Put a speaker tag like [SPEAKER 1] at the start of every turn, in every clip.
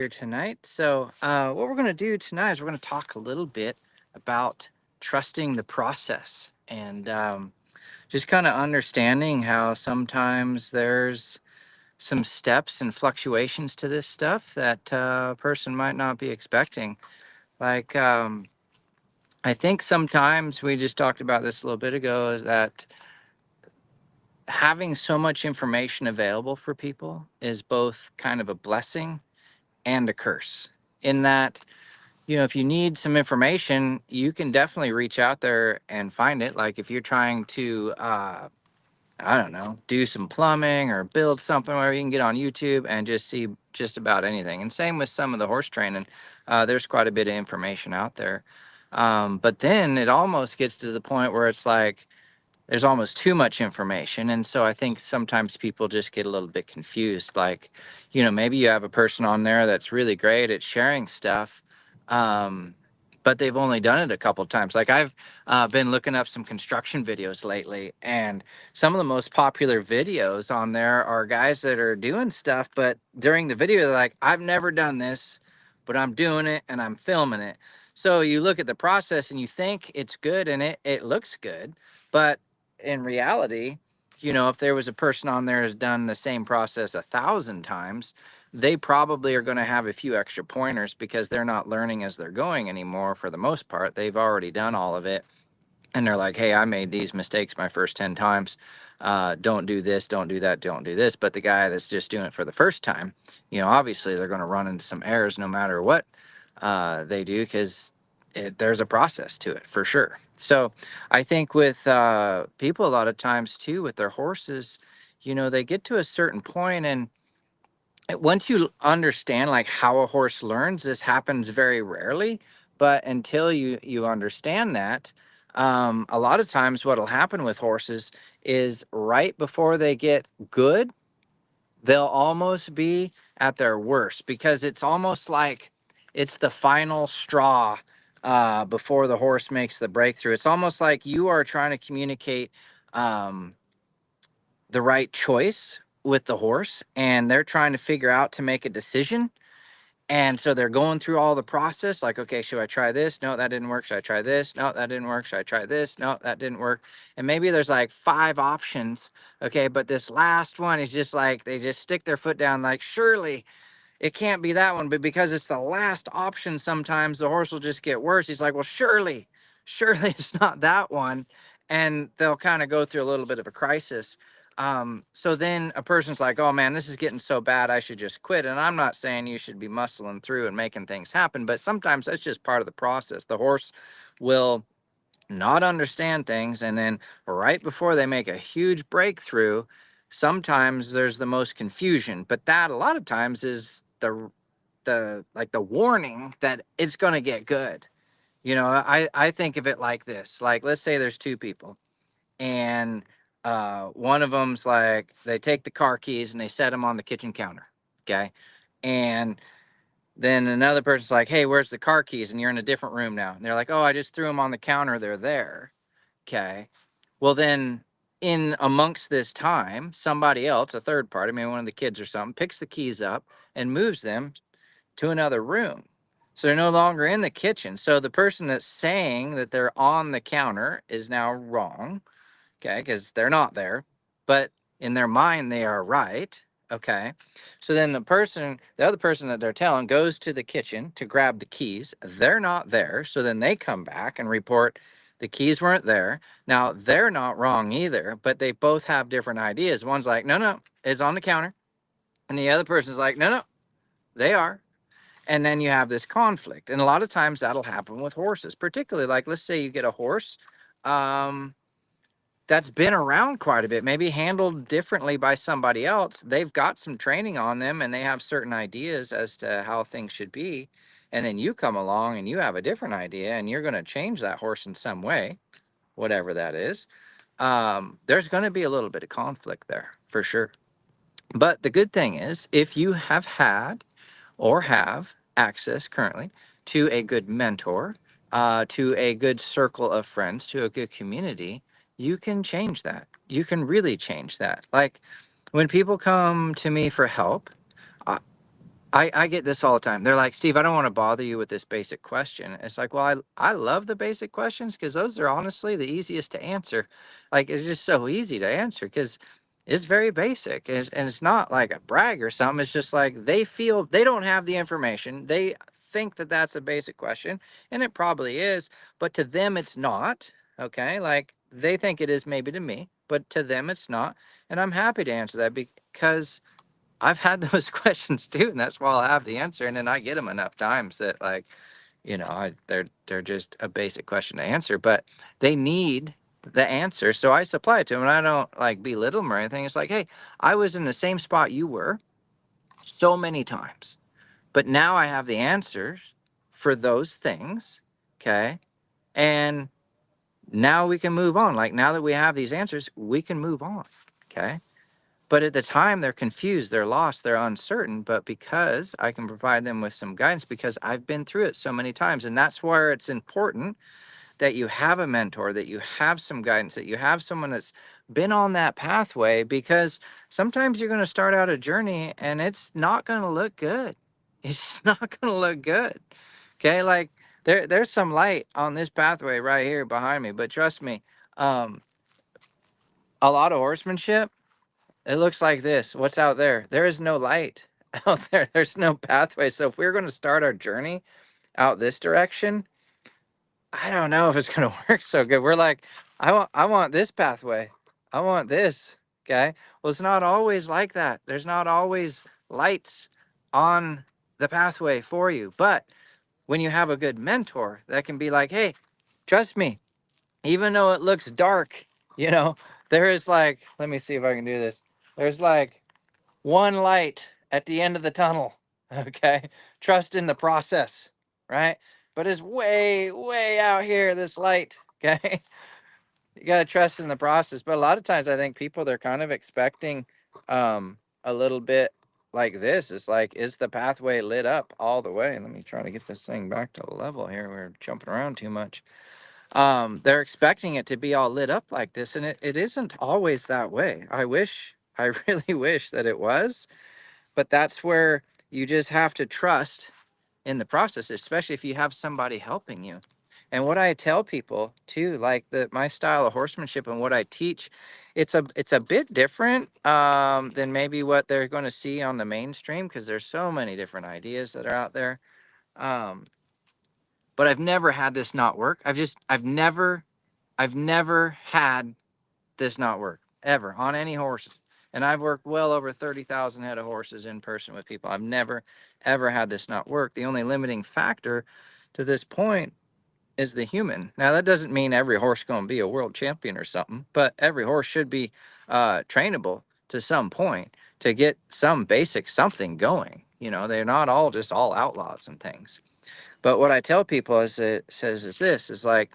[SPEAKER 1] here tonight. What we're going to do tonight is we're going to talk a little bit about trusting the process and just kind of understanding how sometimes there's some steps and fluctuations to this stuff that a person might not be expecting. Like, I think sometimes we just talked about this a little bit ago is that having so much information available for people is both kind of a blessing and a curse in that if you need some information, you can definitely reach out there and find it. Like if you're trying to, I don't know, do some plumbing or build something where you can get on YouTube and just see just about anything. And same with some of the horse training. There's quite a bit of information out there. But then it almost gets to the point where it's like, there's almost too much information. And so I think sometimes people just get a little bit confused. Like, maybe you have a person on there that's really great at sharing stuff, um, but they've only done it a couple times. Like I've been looking up some construction videos lately, and some of the most popular videos on there are guys that are doing stuff, but during the video, they're like, I've never done this, but I'm doing it and I'm filming it. So you look at the process and you think it's good and it looks good, but in reality, if there was a person on there who's done the same process 1,000 times, they probably are going to have a few extra pointers because they're not learning as they're going anymore. For the most part, they've already done all of it. And they're like, hey, I made these mistakes my first 10 times. Don't do this, don't do that, don't do this. But the guy that's just doing it for the first time, obviously they're going to run into some errors no matter what they do because there's a process to it for sure. So I think with people, a lot of times too, with their horses, they get to a certain point and once you understand like how a horse learns, this happens very rarely, but until you understand that, a lot of times what'll happen with horses is right before they get good, they'll almost be at their worst because it's almost like it's the final straw before the horse makes the breakthrough. It's almost like you are trying to communicate um, the right choice with the horse, and they're trying to figure out to make a decision. And so they're going through all the process, like, okay, should I try this? No, that didn't work. Should I try this? No, that didn't work. Should I try this? No, that didn't work. And maybe there's like five options. Okay, but this last one is just like they just stick their foot down, like, surely it can't be that one. But because it's the last option, sometimes the horse will just get worse. He's like, well, surely it's not that one. And they'll kind of go through a little bit of a crisis. So then a person's like, oh man, this is getting so bad, I should just quit. And I'm not saying you should be muscling through and making things happen, but sometimes that's just part of the process. The horse will not understand things. And then right before they make a huge breakthrough, sometimes there's the most confusion. But that a lot of times is the warning that it's going to get good. I think of it like this. Like, let's say there's two people and one of them's like, they take the car keys and they set them on the kitchen counter. Okay. And then another person's like, hey, where's the car keys? And you're in a different room now. And they're like, oh, I just threw them on the counter. They're there. Okay. Well, then in amongst this time, somebody else, a third party, maybe one of the kids or something, picks the keys up and moves them to another room. So they're no longer in the kitchen. So the person that's saying that they're on the counter is now wrong. Okay. Because they're not there. But in their mind, they are right. Okay. So then the other person that they're telling goes to the kitchen to grab the keys. They're not there. So then they come back and report the keys weren't there. Now they're not wrong either, but they both have different ideas. One's like, no, it's on the counter. And the other person's like, no, they are. And then you have this conflict. And a lot of times that'll happen with horses, particularly like, let's say you get a horse. Um, that's been around quite a bit, maybe handled differently by somebody else. They've got some training on them and they have certain ideas as to how things should be. And then you come along and you have a different idea and you're going to change that horse in some way, whatever that is. There's going to be a little bit of conflict there for sure. But the good thing is, if you have had or have access currently to a good mentor, to a good circle of friends, to a good community, you can change that. You can really change that. Like when people come to me for help, I get this all the time. They're like, Steve, I don't want to bother you with this basic question. It's like, well, I love the basic questions because those are honestly the easiest to answer. Like, it's just so easy to answer because it's very basic. And it's not like a brag or something. It's just like they feel they don't have the information. They think that that's a basic question, and it probably is. But to them, it's not. Okay. Like, they think it is maybe to me, but to them, it's not. And I'm happy to answer that because I've had those questions too, and that's why I have the answer. And then I get them enough times that, like, they're just a basic question to answer, but they need the answer, so I supply it to them. And I don't like belittle them or anything. It's like, hey, I was in the same spot you were so many times, but now I have the answers for those things. Okay, and now we can move on. Like, now that we have these answers, we can move on. Okay. But at the time, they're confused, they're lost, they're uncertain. But because I can provide them with some guidance, because I've been through it so many times, and that's where it's important that you have a mentor, that you have some guidance, that you have someone that's been on that pathway. Because sometimes you're going to start out a journey and it's not going to look good. It's not going to look good. Okay, like there's some light on this pathway right here behind me, but trust me, um, a lot of horsemanship, it looks like this. What's out there? There is no light out there. There's no pathway. So if we're going to start our journey out this direction, I don't know if it's going to work so good. We're like, I want this pathway. I want this. Okay. Well, it's not always like that. There's not always lights on the pathway for you. But when you have a good mentor that can be like, hey, trust me, even though it looks dark, you know, there is like, let me see if I can do this. There's like one light at the end of the tunnel. Okay. Trust in the process, right? But it's way, way out here, this light. Okay. You got to trust in the process. But a lot of times I think people, they're kind of expecting a little bit like this. It's like, is the pathway lit up all the way? Let me try to get this thing back to level here. We're jumping around too much. They're expecting it to be all lit up like this, and it isn't always that way. I really wish that it was, but that's where you just have to trust in the process, especially if you have somebody helping you. And what I tell people too, like my style of horsemanship and what I teach, it's a bit different than maybe what they're going to see on the mainstream, because there's so many different ideas that are out there. Um, but I've never had this not work. I've never had this not work ever on any horses. And I've worked well over 30,000 head of horses in person with people. I've never, ever had this not work. The only limiting factor to this point is the human. Now, that doesn't mean every horse going to be a world champion or something, but every horse should be trainable to some point to get some basic something going. You know, they're not all just all outlaws and things. But what I tell people is this is like,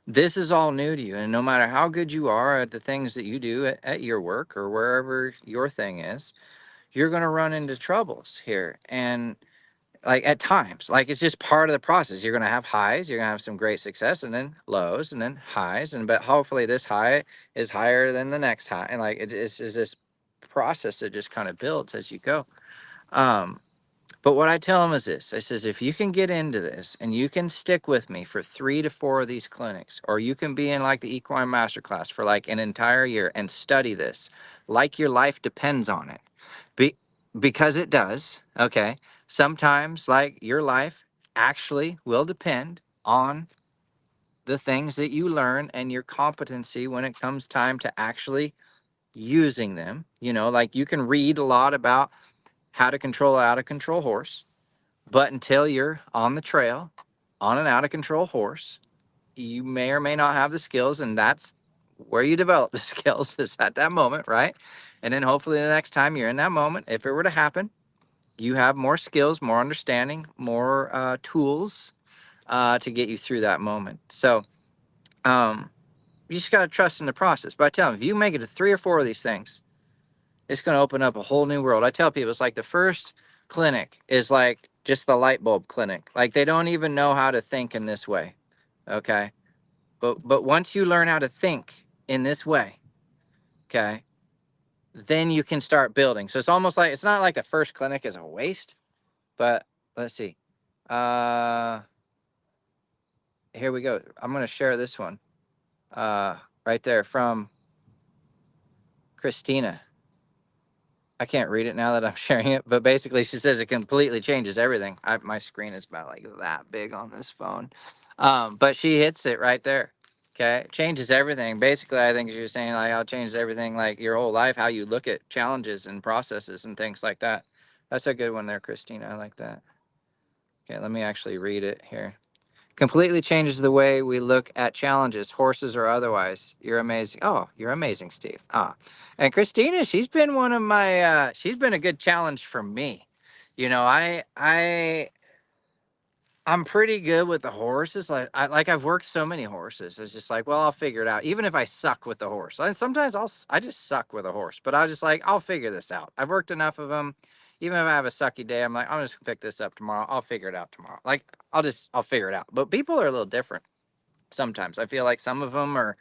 [SPEAKER 1] this is all new to you. And no matter how good you are at the things that you do at your work or wherever your thing is, you're going to run into troubles here. And like at times, like it's just part of the process. You're going to have highs, you're going to have some great success, and then lows, and then highs. And but hopefully this high is higher than the next high. And like it's this process that just kind of builds as you go. Um, but what I tell them is this: I says, if you can get into this and you can stick with me for 3 to 4 of these clinics, or you can be in like the equine masterclass for like an entire year and study this like your life depends on it. Be, because it does, okay? Sometimes like your life actually will depend on the things that you learn and your competency when it comes time to actually using them. You know, like you can read a lot about how to control an out of control horse, but until you're on the trail on an out of control horse, you may or may not have the skills. And that's where you develop the skills, is at that moment, right? And then hopefully the next time you're in that moment, if it were to happen, you have more skills, more understanding, more tools to get you through that moment. So you just got to trust in the process. But I tell them, if you make it to 3 or 4 of these things, it's going to open up a whole new world. I tell people, it's like the first clinic is like just the light bulb clinic. Like they don't even know how to think in this way. Okay. But once you learn how to think in this way, okay, then you can start building. So it's almost like, it's not like the first clinic is a waste, but let's see. Uh, Here we go. I'm going to share this one right there from Christina. I can't read it now that I'm sharing it, but basically she says it completely changes everything. My screen is about like that big on this phone. But she hits it right there. Okay. Changes everything. Basically, I think she was saying like how it changes everything, like your whole life, how you look at challenges and processes and things like that. That's a good one there, Christina. I like that. Okay. Let me actually read it here. Completely changes the way we look at challenges, horses or otherwise. You're amazing. Oh, you're amazing, Steve. Ah, and Christina, she's been one of my. She's been a good challenge for me. You know, I'm pretty good with the horses. I've worked so many horses. It's just like, well, I'll figure it out. Even if I suck with the horse, and sometimes I just suck with a horse. But I was just like, I'll figure this out. I've worked enough of them. Even if I have a sucky day, I'm like, I'm just gonna pick this up tomorrow. I'll figure it out tomorrow. Like I'll figure it out. But people are a little different sometimes. I feel like some of them are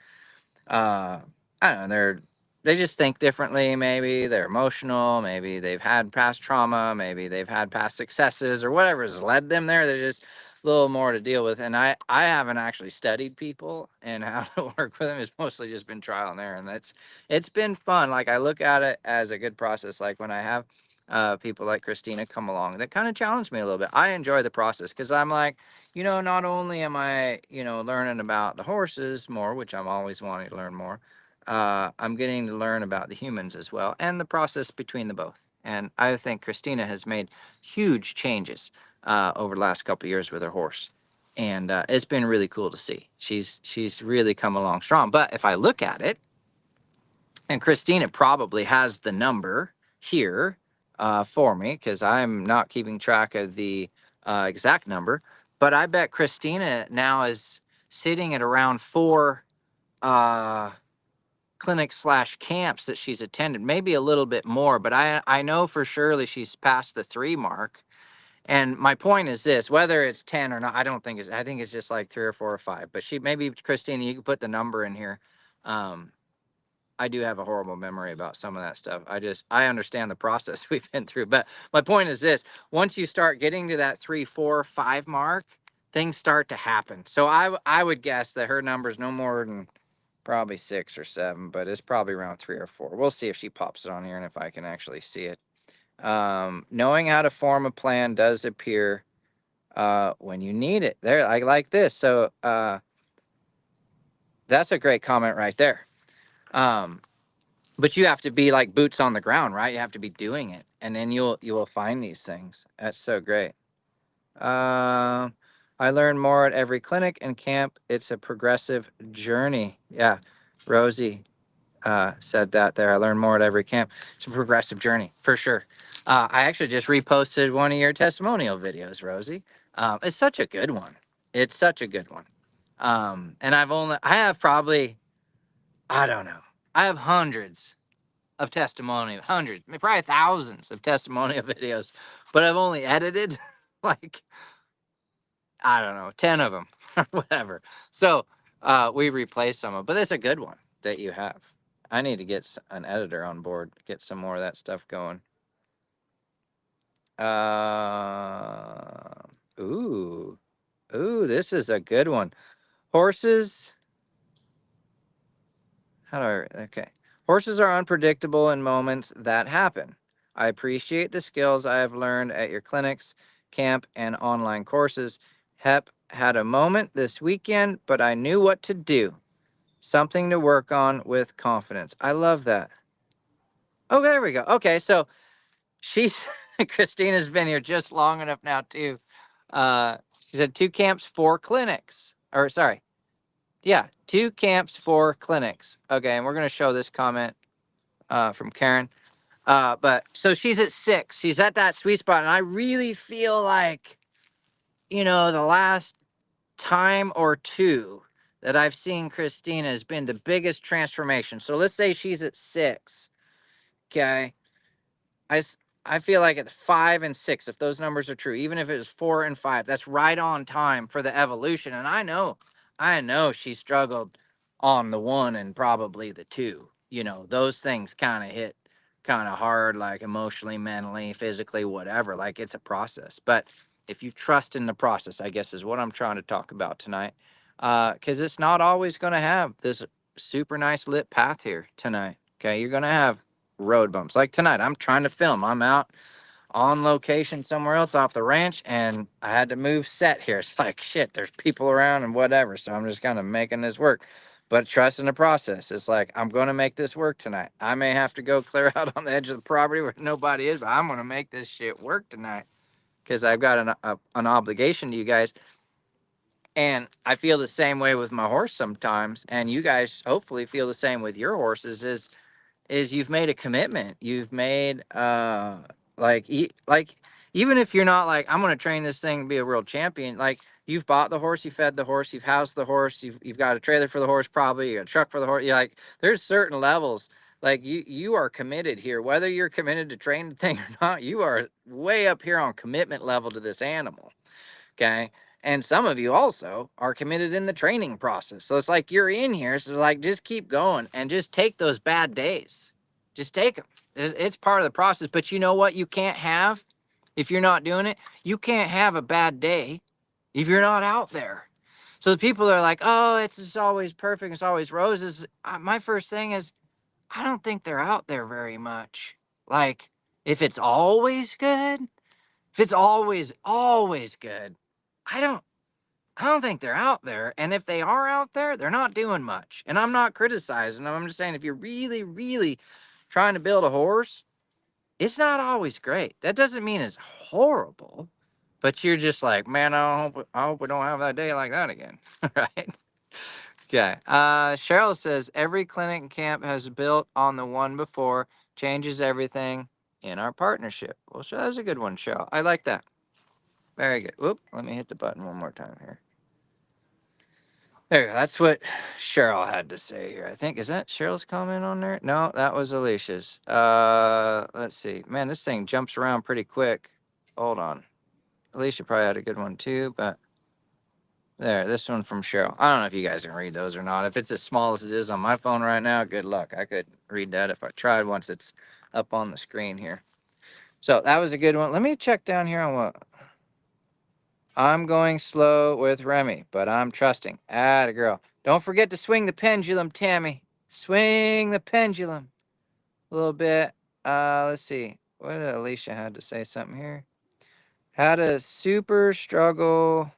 [SPEAKER 1] I don't know, they just think differently. Maybe they're emotional, maybe they've had past trauma, maybe they've had past successes or whatever has led them there. There's just a little more to deal with. And I haven't actually studied people and how to work with them. It's mostly just been trial and error. And it's been fun. Like I look at it as a good process. Like when I have people like Christina come along that kind of challenge me a little bit. I enjoy the process because I'm like, not only am I, learning about the horses more, which I'm always wanting to learn more, I'm getting to learn about the humans as well and the process between the both. And I think Christina has made huge changes over the last couple of years with her horse. And it's been really cool to see. She's really come along strong. But if I look at it, and Christina probably has the number here for me because I'm not keeping track of the exact number. But I bet Christina now is sitting at around 4 uh, clinics slash camps that she's attended, maybe a little bit more. But I know for surely she's past the 3 mark. And my point is this: whether it's 10 or not, I don't think it's. I think it's just like 3 or 4 or 5. But maybe Christina, you can put the number in here. Um, I do have a horrible memory about some of that stuff. I understand the process we've been through. But my point is this: once you start getting to that 3, 4, 5 mark, things start to happen. So I would guess that her number is no more than probably 6 or 7, but it's probably around 3 or 4. We'll see if she pops it on here and if I can actually see it. Knowing how to form a plan does appear when you need it. There, I like this. So that's a great comment right there. But you have to be like boots on the ground, right? You have to be doing it, and then you will find these things. That's so great. Um, I learn more at every clinic and camp. It's a progressive journey. Yeah, Rosie said that there. I learn more at every camp. It's a progressive journey for sure. I actually just reposted one of your testimonial videos, Rosie. It's such a good one. It's such a good one. And I have probably, I don't know, I have hundreds of testimonial, hundreds, probably thousands of testimonial videos, but I've only edited like, I don't know, 10 of them or whatever. So we replaced some of them, but that's a good one that you have. I need to get an editor on board, get some more of that stuff going. Uh, ooh, this is a good one. Horses. How do I? Okay. Horses are unpredictable in moments that happen. I appreciate the skills I have learned at your clinics, camp, and online courses. Hep had a moment this weekend, but I knew what to do. Something to work on with confidence. I love that. Oh, there we go. Okay, so she's Christina's been here just long enough now too. She said 2 camps, 4 clinics. Or sorry, yeah, 2 camps, 4 clinics. Okay, and we're gonna show this comment from Karen. But so she's at 6. She's at that sweet spot, and I really feel like, the last time or two that I've seen Christina has been the biggest transformation. So let's say she's at 6. Okay, I feel like at 5 and 6, if those numbers are true, even if it was 4 and 5, that's right on time for the evolution. And I know she struggled on the 1 and probably the 2. Those things kind of hit kind of hard, like emotionally, mentally, physically, whatever. Like it's a process. But if you trust in the process, I guess is what I'm trying to talk about tonight. Because it's not always going to have this super nice lit path here tonight. Okay. You're going to have road bumps. Like tonight, I'm trying to film. I'm out on location somewhere else off the ranch, and I had to move set here. It's like shit, there's people around and whatever, so I'm just kind of making this work, but trust in the process. It's like I'm going to make this work tonight. I may have to go clear out on the edge of the property where nobody is, but I'm going to make this shit work tonight because I've got an obligation to you guys. And I feel the same way with my horse sometimes, and you guys hopefully feel the same with your horses. Is you've made a commitment. You've made like even if you're not like I'm going to train this thing to be a world champion, like you've bought the horse, you fed the horse, you've housed the horse, you've got a trailer for the horse, probably you got a truck for the horse. You like there's certain levels, like you are committed here, whether you're committed to train the thing or not. You are way up here on commitment level to this animal. Okay. And some of you also are committed in the training process. So it's like you're in here. So like just keep going and just take those bad days. Just take them. It's part of the process. But you know what? You can't have, if you're not doing it, you can't have a bad day if you're not out there. So the people that are like, oh, it's just always perfect. It's always roses. My first thing is, I don't think they're out there very much. Like, if it's always good, if it's always good, I don't I don't think they're out there. And if they are out there, they're not doing much. And I'm not criticizing them. I'm just saying if you're really, really trying to build a horse, it's not always great. That doesn't mean it's horrible, but you're just like, man, I hope we don't have that day like that again. Right? Okay. Cheryl says every clinic and camp has built on the one before, changes everything in our partnership. Well, that was a good one, Cheryl. I like that. Very good. Whoop, let me hit the button one more time here. There you go. That's what Cheryl had to say here. I think is that Cheryl's comment on there? No, that was Alicia's. Let's see. Man, this thing jumps around pretty quick. Hold on. Alicia probably had a good one too, but there, this one from Cheryl. I don't know if you guys can read those or not. If it's as small as it is on my phone right now, good luck. I could read that if I tried once it's up on the screen here. So that was a good one. Let me check down here on what I'm going slow with Remy, but I'm trusting. Atta girl. Don't forget to swing the pendulum, Tammy. Swing the pendulum a little bit. Let's see. What did Alicia had to say something here? Had a super struggle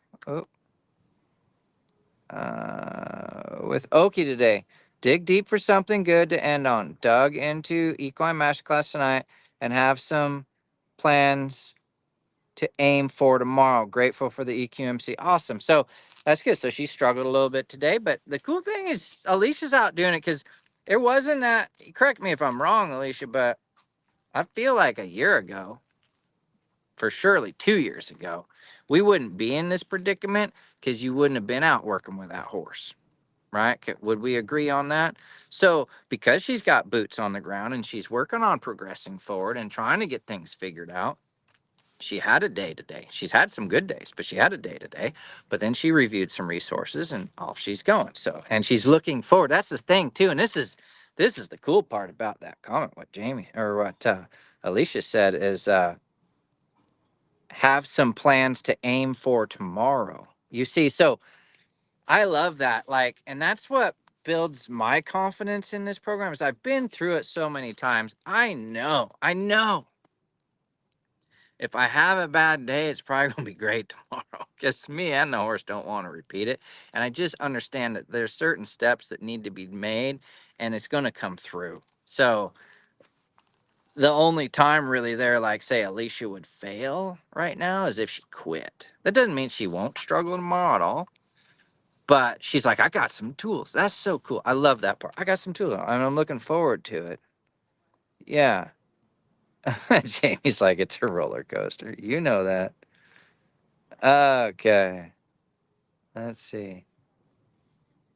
[SPEAKER 1] with Oki today. Dig deep for something good to end on. Dug into equine masterclass tonight and have some plans to aim for tomorrow. Grateful for the EQMC. Awesome. So that's good. So she struggled a little bit today, but the cool thing is Alicia's out doing it because it wasn't that. Correct me if I'm wrong, Alicia, but I feel like a year ago, for surely 2 years ago, we wouldn't be in this predicament because you wouldn't have been out working with that horse. Right? Would we agree on that? So, because she's got boots on the ground and she's working on progressing forward and trying to get things figured out, she had a day today. She's had some good days, but she had a day today. But then she reviewed some resources and off she's going. So, and she's looking forward. That's the thing too. And this is the cool part about that comment. What Jamie or what Alicia said is have some plans to aim for tomorrow. You see, so I love that. Like, and that's what builds my confidence in this program is I've been through it so many times. I know if I have a bad day, it's probably going to be great tomorrow because me and the horse don't want to repeat it. And I just understand that there's certain steps that need to be made and it's going to come through. So the only time really there, like say Alicia would fail right now is if she quit. That doesn't mean she won't struggle tomorrow at all. But she's like, I got some tools. That's so cool. I love that part. I got some tools and I'm looking forward to it. Yeah. Jamie's like, it's a roller coaster. You know that. Okay. Let's see.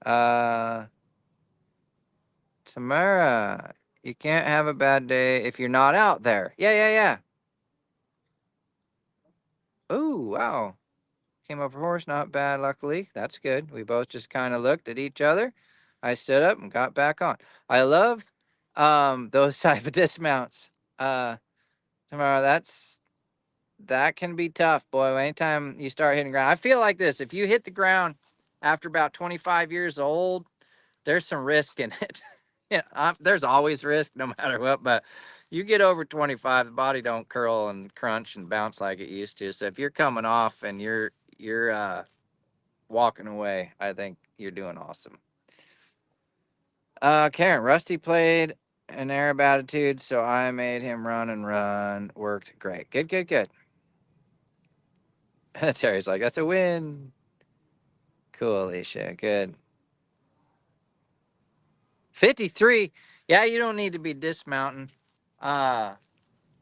[SPEAKER 1] Uh, Tamara, you can't have a bad day if you're not out there. Yeah. Ooh, wow. Came up a horse, not bad, luckily. That's good. We both just kind of looked at each other. I stood up and got back on. I love Those type of dismounts. Tomorrow, that can be tough, boy. Anytime you start hitting ground, I feel like this. If you hit the ground after about 25 years old, there's some risk in it. Yeah, there's always risk no matter what, but you get over 25, the body don't curl and crunch and bounce like it used to. So if you're coming off and you're walking away, I think you're doing awesome. Karen, Rusty played an Arab attitude, so I made him run and run. Worked great. Good, good, good. Terry's like, that's a win. Cool, Alicia. Good. 53. Yeah, you don't need to be dismounting. Uh,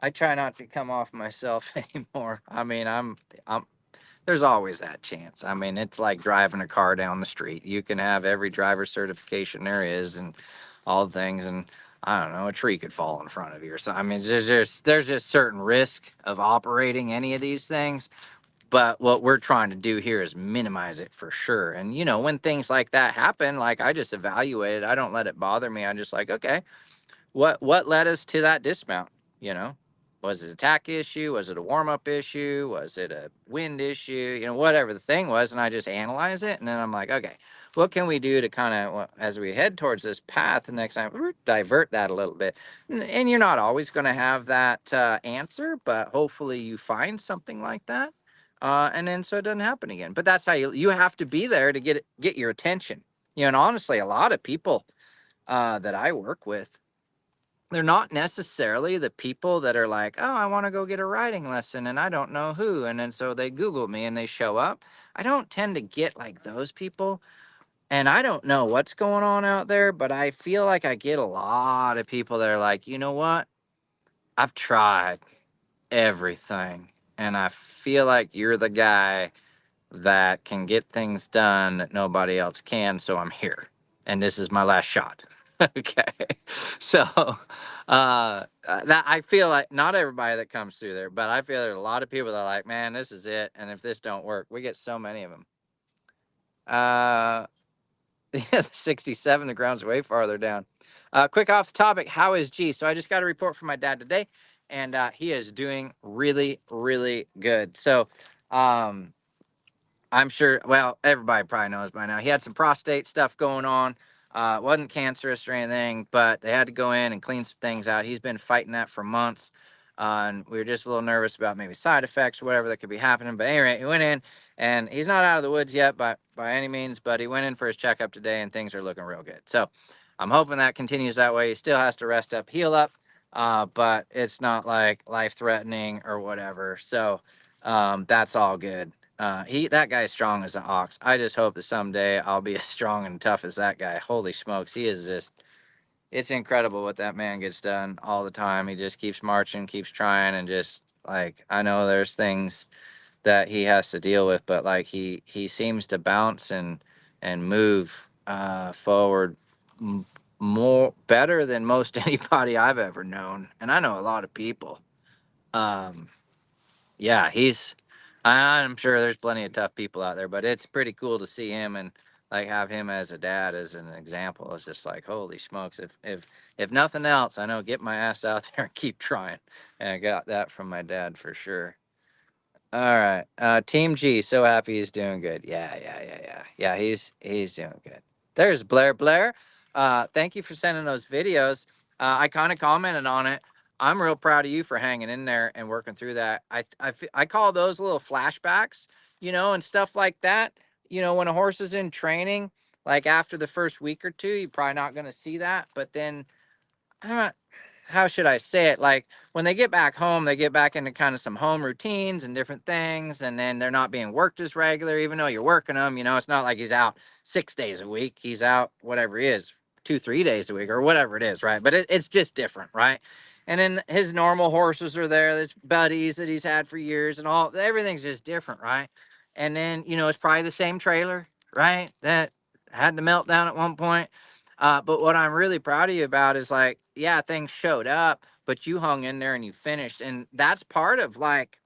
[SPEAKER 1] I try not to come off myself anymore. I mean, I'm there's always that chance. I mean, it's like driving a car down the street. You can have every driver certification there is and all things, and I don't know, a tree could fall in front of you or something. I mean, there's just certain risk of operating any of these things. But what we're trying to do here is minimize it for sure. And when things like that happen, like I just evaluate it. I don't let it bother me. I'm just like, okay, what led us to that dismount? You know, was it a tack issue? Was it a warm up issue? Was it a wind issue? Whatever the thing was, and I just analyze it, and then I'm like, okay, what can we do to kind of, as we head towards this path the next time, divert that a little bit? And you're not always going to have that answer, but hopefully you find something like that, and then so it doesn't happen again. But that's how you have to be there to get your attention. And honestly, a lot of people that I work with, they're not necessarily the people that are like, oh, I want to go get a riding lesson and I don't know who. And then so they Google me and they show up. I don't tend to get like those people. And I don't know what's going on out there, but I feel like I get a lot of people that are like, you know what? I've tried everything. And I feel like you're the guy that can get things done that nobody else can. So I'm here. And this is my last shot. Okay. So that I feel like not everybody that comes through there, but I feel there's a lot of people that are like, man, this is it. And if this don't work, we get so many of them. Yeah, 67, the ground's way farther down. Quick off the topic, how is G? So I just got a report from my dad today, and he is doing really, really good. So I'm sure, well, everybody probably knows by now. He had some prostate stuff going on. It wasn't cancerous or anything, but they had to go in and clean some things out. He's been fighting that for months. And we were just a little nervous about maybe side effects or whatever that could be happening. But anyway, he went in and he's not out of the woods yet by any means, but he went in for his checkup today and things are looking real good. So I'm hoping that continues that way. He still has to rest up, heal up, but it's not like life threatening or whatever. So that's all good. That guy's strong as an ox. I just hope that someday I'll be as strong and tough as that guy. Holy smokes, he is just it's incredible what that man gets done all the time. He just keeps marching, keeps trying, and just like I know there's things that he has to deal with, but like he seems to bounce and move forward more better than most anybody I've ever known. And I know a lot of people. Um yeah, I'm sure there's plenty of tough people out there, but it's pretty cool to see him and like have him as a dad as an example. It's just like, holy smokes. If nothing else, I know get my ass out there and keep trying. And I got that from my dad for sure. All right. Team G, so happy he's doing good. Yeah, he's doing good. There's Blair. Blair, thank you for sending those videos. I kind of commented on it. I'm real proud of you for hanging in there and working through that. I call those little flashbacks, and stuff like that. When a horse is in training, like after the first week or two, you're probably not going to see that. But then how should I say it? Like when they get back home, they get back into kind of some home routines and different things, and then they're not being worked as regular, even though you're working them. It's not like he's out 6 days a week. He's out whatever he is, 2, 3 days a week or whatever it is, right? But it's just different, right? And then his normal horses are there, his buddies that he's had for years, and everything's just different, right? And then it's probably the same trailer, right? That had the meltdown at one point. But what I'm really proud of you about is like, yeah, things showed up, but you hung in there and you finished. And that's part of like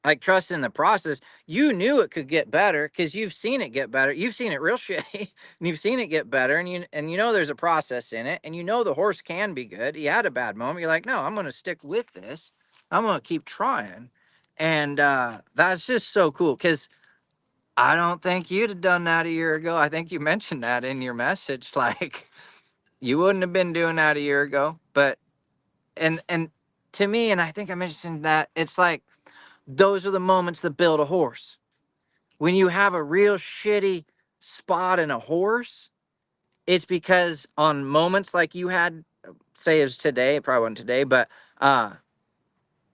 [SPEAKER 1] like trust in the process. You knew it could get better because you've seen it get better. You've seen it real shitty, and you've seen it get better, and you know there's a process in it, and you know the horse can be good. He had a bad moment. You're like, no, I'm going to stick with this. I'm going to keep trying, and that's just so cool because I don't think you'd have done that a year ago. I think you mentioned that in your message, like you wouldn't have been doing that a year ago. But and to me, and I think I mentioned that it's like those are the moments that build a horse. When you have a real shitty spot in a horse, it's because on moments like you had, say it was today, it probably wasn't today, but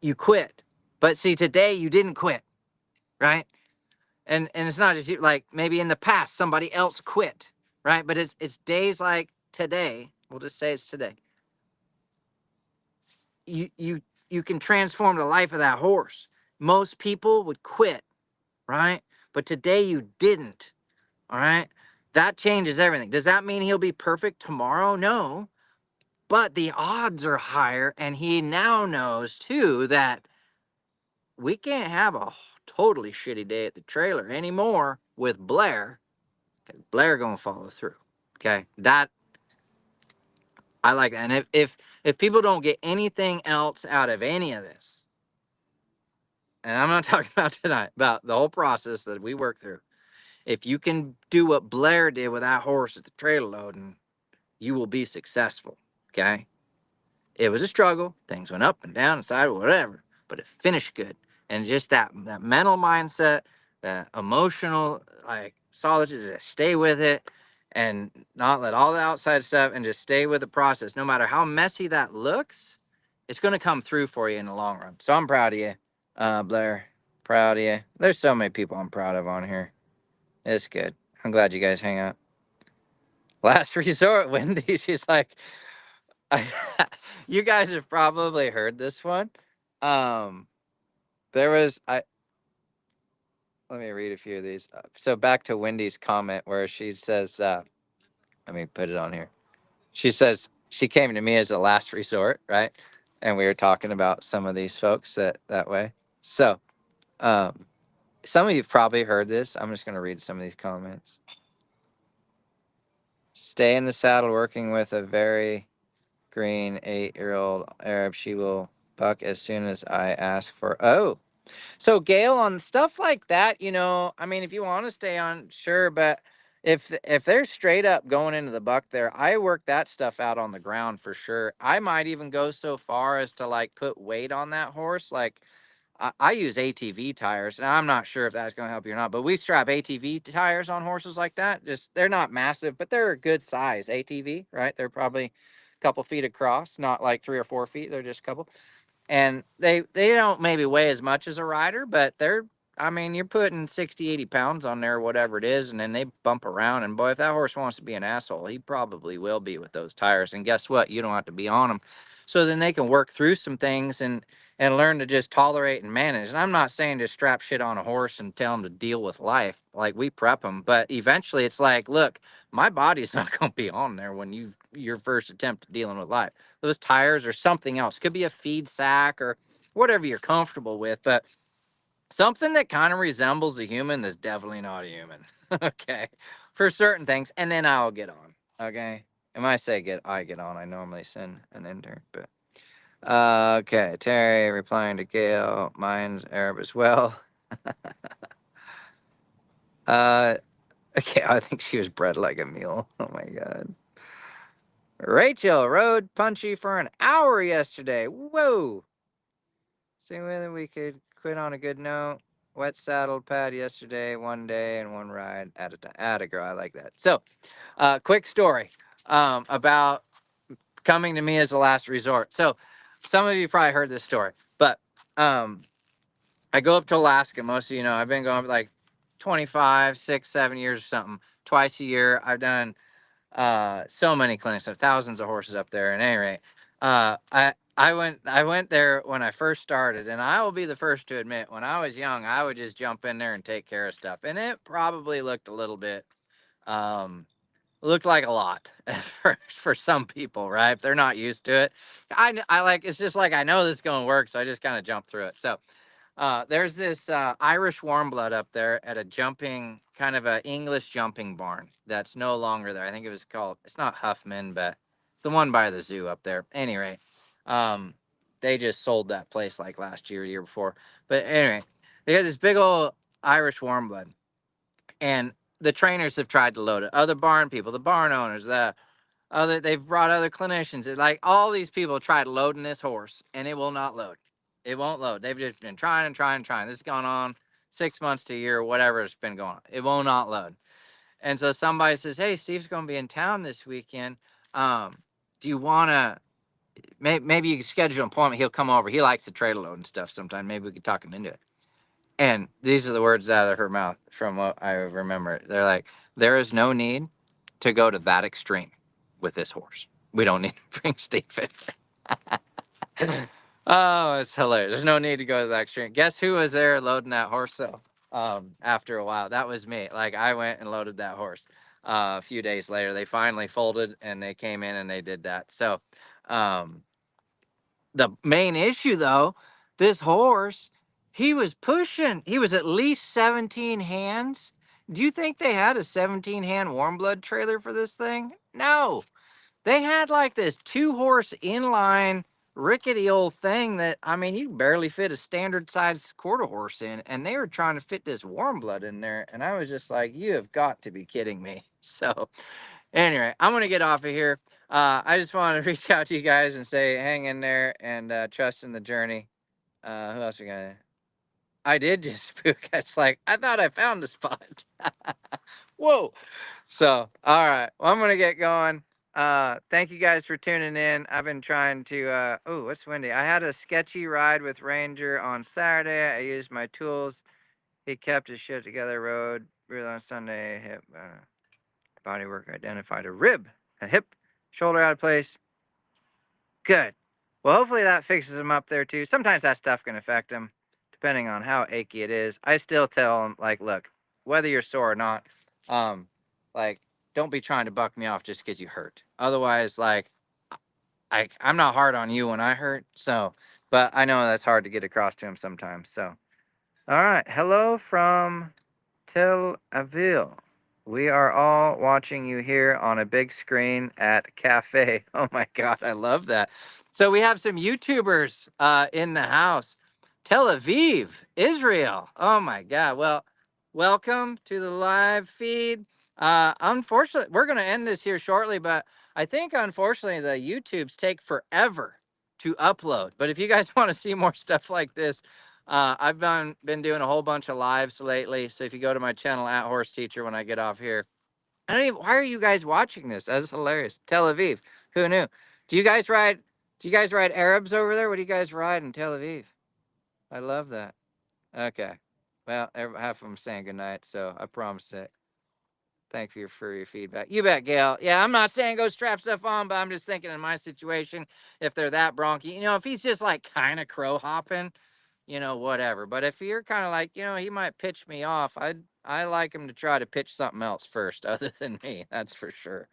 [SPEAKER 1] you quit. But see, today you didn't quit, right? And it's not just you, like maybe in the past somebody else quit, right? But it's days like today. We'll just say it's today. You can transform the life of that horse. Most people would quit, right? But today you didn't. All right. That changes everything. Does that mean he'll be perfect tomorrow? No. But the odds are higher. And he now knows, too, that we can't have a totally shitty day at the trailer anymore with Blair. Because Blair going to follow through. Okay. That, I like that. And if people don't get anything else out of any of this, and I'm not talking about tonight, about the whole process that we work through, if you can do what Blair did with that horse at the trailer loading, you will be successful. Okay. It was a struggle. Things went up and down and sideways, whatever, but it finished good. And just that mental mindset, that emotional, like solitude, just stay with it and not let all the outside stuff and just stay with the process. No matter how messy that looks, it's going to come through for you in the long run. So I'm proud of you, Blair. Proud of you. There's so many people I'm proud of on here. It's good. I'm glad you guys hang out. Last resort, Wendy. She's like, I, you guys have probably heard this one. Um, there was I. Let me read a few of these. So back to Wendy's comment where she says, "Let me put it on here." She says she came to me as a last resort, right? And we were talking about some of these folks that way. So, um, some of you've probably heard this. I'm just going to read some of these comments. Stay in the saddle, working with a very green 8-year-old Arab. She will buck as soon as I ask for. Oh, so Gail, on stuff like that, I mean, if you want to stay on, sure, but if they're straight up going into the buck there, I work that stuff out on the ground for sure. I might even go so far as to like put weight on that horse, like. I use ATV tires, and I'm not sure if that's going to help you or not, but we strap ATV tires on horses like that. Just they're not massive, but they're a good size ATV, right? They're probably a couple feet across, not like 3 or 4 feet. They're just a couple, and they don't maybe weigh as much as a rider, but they're, I mean, you're putting 60, 80 pounds on there, whatever it is, and then they bump around. And boy, if that horse wants to be an asshole, he probably will be with those tires. And guess what? You don't have to be on them. So then they can work through some things and learn to just tolerate and manage. And I'm not saying just strap shit on a horse and tell them to deal with life. Like we prep them, but eventually it's like, look, my body's not going to be on there when your first attempt at dealing with life. Those tires or something else. Could be a feed sack or whatever you're comfortable with, but something that kind of resembles a human that's definitely not a human. Okay. For certain things. And then I'll get on. Okay. And when I say I get on, I normally send an intern, but okay. Terry replying to Gail. Mine's Arab as well. uh okay, I think she was bred like a mule. Oh my god. Rachel rode Punchy for an hour yesterday. Whoa. See whether we could quit on a good note. Wet saddled pad yesterday, one day and one ride at a time. At a girl, I like that. So, quick story about coming to me as a last resort. So, some of you probably heard this story, but I go up to Alaska. Most of you know I've been going like 25, 6, 7 years or something, twice a year. I've done so many clinics, so thousands of horses up there. At any rate, I went there when I first started, and I will be the first to admit, when I was young, I would just jump in there and take care of stuff, and it probably looked a little bit, um, looked like a lot for some people, right? If they're not used to it, I like it's just like I know this is gonna work, so I just kind of jump through it. So There's this Irish warm blood up there at a jumping, kind of a English jumping barn that's no longer there. I think it was called, it's not Huffman, but it's the one by the zoo up there. Anyway, um, they just sold that place like last year, year before. But anyway, they got this big old Irish warm blood, and the trainers have tried to load it. Other barn people, the barn owners, they've brought other clinicians. Like all these people tried loading this horse, and it will not load. It won't load. They've just been trying and trying and trying. This has gone on 6 months to a year, whatever it's been going on. It will not load. And so somebody says, "Hey, Steve's going to be in town this weekend. Do you want to? Maybe you can schedule an appointment. He'll come over. He likes the trailer load and stuff. Sometimes maybe we could talk him into it." And these are the words out of her mouth from what I remember. They're like, "There is no need to go to that extreme with this horse. We don't need to bring Steve in." Oh, it's hilarious. There's no need to go to that extreme. Guess who was there loading that horse though? After a while, that was me. Like I went and loaded that horse. A few days later, they finally folded and they came in and they did that. So, um, the main issue though, this horse, he was pushing. He was at least 17 hands. Do you think they had a 17 hand warm blood trailer for this thing? No. They had like this 2-horse inline rickety old thing that, I mean, you barely fit a standard size quarter horse in, and they were trying to fit this warm blood in there. And I was just like, you have got to be kidding me. So anyway, I'm going to get off of here. I just want to reach out to you guys and say, hang in there and trust in the journey. Who else we got? I did just spook. It's like, I thought I found the spot. Whoa. So, all right. Well, I'm going to get going. Thank you guys for tuning in. I've been trying to, oh, what's windy? I had a sketchy ride with Ranger on Saturday. I used my tools. He kept his shit together, rode on Sunday, hip, body work identified a rib, a hip, shoulder out of place. Good. Well, hopefully that fixes him up there too. Sometimes that stuff can affect him, depending on how achy it is. I still tell him, like, look, whether you're sore or not, um, like, don't be trying to buck me off just because you hurt. Otherwise, like, I'm not hard on you when I hurt. So, but I know that's hard to get across to him sometimes. So, all right. Hello from Tel Aviv. We are all watching you here on a big screen at Cafe. Oh my God, I love that. So we have some YouTubers in the house. Tel Aviv, Israel. Oh my God. Well, welcome to the live feed. Unfortunately, we're going to end this here shortly, but I think unfortunately the YouTubes take forever to upload. But if you guys want to see more stuff like this, I've been doing a whole bunch of lives lately. So if you go to my channel at Horse Teacher when I get off here, I don't even. Why are you guys watching this? That's hilarious. Tel Aviv. Who knew? Do you guys ride? Do you guys ride Arabs over there? What do you guys ride in Tel Aviv? I love that. Okay. Well, half of them saying goodnight, so I promise it. Thank you for your feedback. You bet, Gail. Yeah, I'm not saying go strap stuff on, but I'm just thinking in my situation, if they're that bronky, if he's just like kind of crow hopping, whatever. But if you're kind of like, he might pitch me off, I like him to try to pitch something else first, other than me. That's for sure.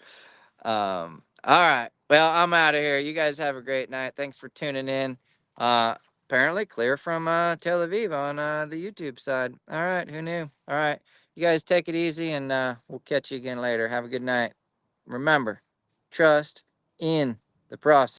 [SPEAKER 1] All right. Well, I'm out of here. You guys have a great night. Thanks for tuning in. Apparently clear from Tel Aviv on the YouTube side. All right. Who knew? All right. You guys take it easy, and we'll catch you again later. Have a good night. Remember, trust in the process.